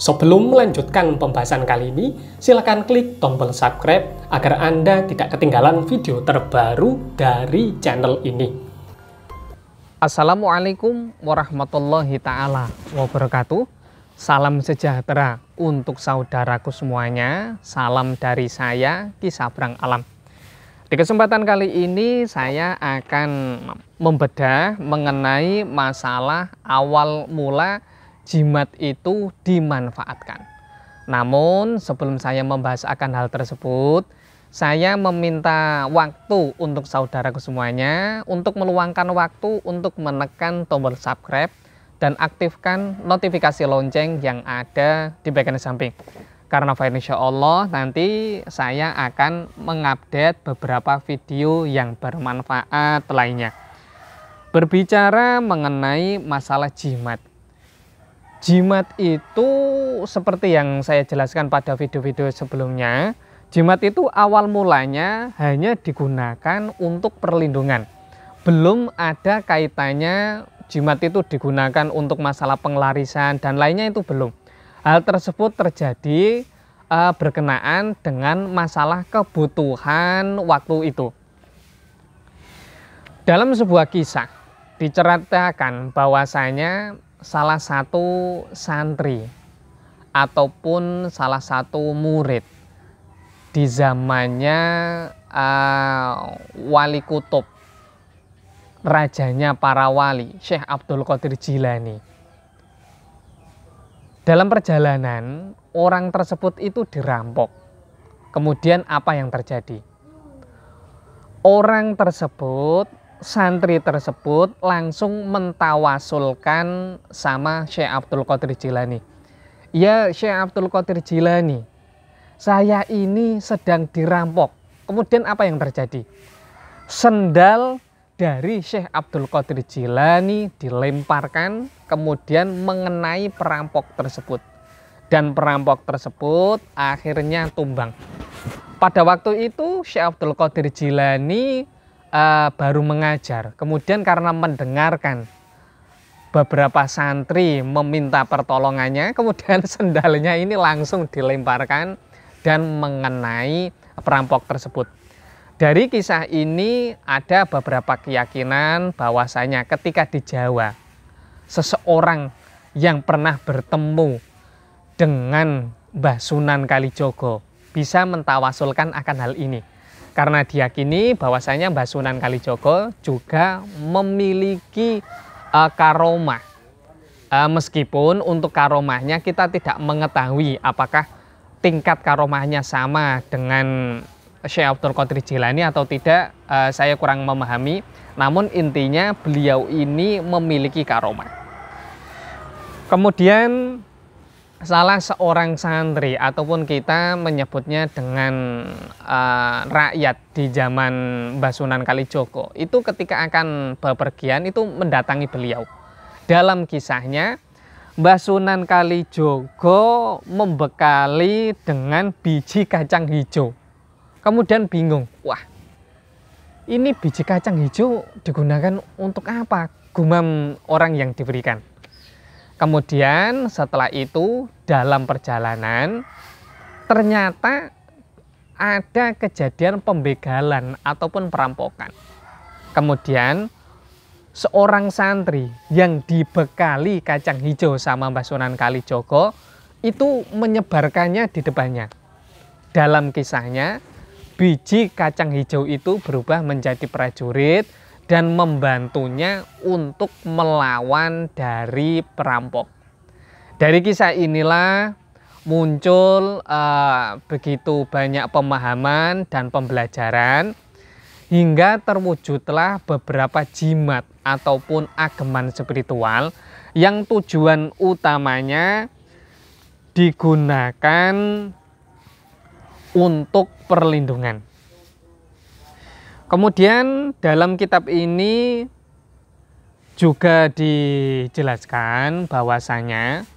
Sebelum melanjutkan pembahasan kali ini, silakan klik tombol subscribe agar Anda tidak ketinggalan video terbaru dari channel ini. Assalamualaikum warahmatullahi ta'ala wabarakatuh. Salam sejahtera untuk saudaraku semuanya. Salam dari saya, Ki Sabrang Alam. Di kesempatan kali ini saya akan membedah mengenai masalah awal mula jimat itu dimanfaatkan. Namun sebelum saya membahas akan hal tersebut, saya meminta waktu untuk saudaraku semuanya untuk meluangkan waktu untuk menekan tombol subscribe dan aktifkan notifikasi lonceng yang ada di bagian samping. Karena insya Allah nanti saya akan mengupdate beberapa video yang bermanfaat lainnya. Berbicara mengenai masalah jimat. Jimat itu seperti yang saya jelaskan pada video-video sebelumnya, jimat itu awal mulanya hanya digunakan untuk perlindungan. Belum ada kaitannya jimat itu digunakan untuk masalah penglarisan dan lainnya, itu belum. Hal tersebut terjadi berkenaan dengan masalah kebutuhan waktu itu. Dalam sebuah kisah diceritakan bahwasanya salah satu santri ataupun salah satu murid di zamannya wali kutub, rajanya para wali, Syekh Abdul Qadir Jilani. Dalam perjalanan orang tersebut itu dirampok. Kemudian apa yang terjadi? Orang tersebut, santri tersebut langsung mentawasulkan sama Syekh Abdul Qadir Jilani. Ya Syekh Abdul Qadir Jilani, saya ini sedang dirampok. Kemudian apa yang terjadi? Sendal dari Syekh Abdul Qadir Jilani dilemparkan, kemudian mengenai perampok tersebut. Dan perampok tersebut akhirnya tumbang. Pada waktu itu Syekh Abdul Qadir Jilani baru mengajar. Kemudian karena mendengarkan beberapa santri meminta pertolongannya, kemudian sendalnya ini langsung dilemparkan dan mengenai perampok tersebut. Dari kisah ini ada beberapa keyakinan bahwasanya ketika di Jawa, seseorang yang pernah bertemu dengan Mbah Sunan Kalijogo bisa mentawasulkan akan hal ini. Karena diyakini bahwasanya Mbah Sunan Kalijogo juga memiliki karomah. Meskipun untuk karomahnya kita tidak mengetahui apakah tingkat karomahnya sama dengan Syekh Abdul Qadir Jilani atau tidak, saya kurang memahami. Namun intinya beliau ini memiliki karomah. Kemudian salah seorang santri ataupun kita menyebutnya dengan rakyat di zaman Mbah Sunan Kalijogo itu ketika akan bepergian itu mendatangi beliau. Dalam kisahnya Mbah Sunan Kalijogo membekali dengan biji kacang hijau. Kemudian bingung, wah ini biji kacang hijau digunakan untuk apa? Gumam orang yang diberikan. Kemudian setelah itu dalam perjalanan ternyata ada kejadian pembegalan ataupun perampokan. Kemudian seorang santri yang dibekali kacang hijau sama Mbah Sunan Kalijogo itu menyebarkannya di depannya. Dalam kisahnya biji kacang hijau itu berubah menjadi prajurit dan membantunya untuk melawan dari perampok. Dari kisah inilah muncul begitu banyak pemahaman dan pembelajaran hingga terwujudlah beberapa jimat ataupun ageman spiritual yang tujuan utamanya digunakan untuk perlindungan. Kemudian dalam kitab ini juga dijelaskan bahwasanya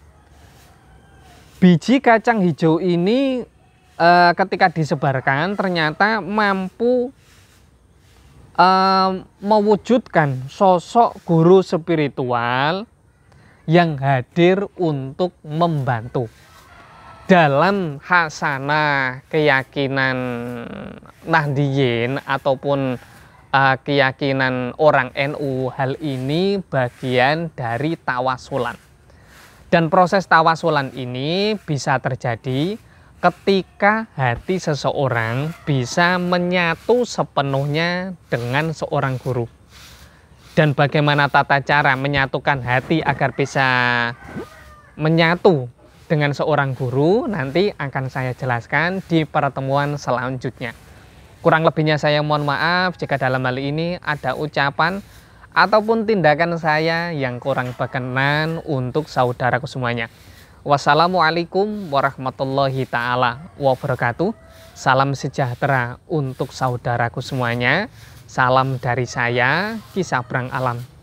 biji kacang hijau ini ketika disebarkan ternyata mampu mewujudkan sosok guru spiritual yang hadir untuk membantu. dalam hasanah keyakinan Nahdiyin ataupun keyakinan orang NU, hal ini bagian dari tawasulan. Dan proses tawasulan ini bisa terjadi ketika hati seseorang bisa menyatu sepenuhnya dengan seorang guru. Dan bagaimana tata cara menyatukan hati agar bisa menyatu dengan seorang guru nanti akan saya jelaskan di pertemuan selanjutnya. Kurang lebihnya saya mohon maaf jika dalam hal ini ada ucapan ataupun tindakan saya yang kurang berkenan untuk saudaraku semuanya. Wassalamualaikum warahmatullahi ta'ala wabarakatuh. Salam sejahtera untuk saudaraku semuanya. Salam dari saya, Ki Sabrang Alam.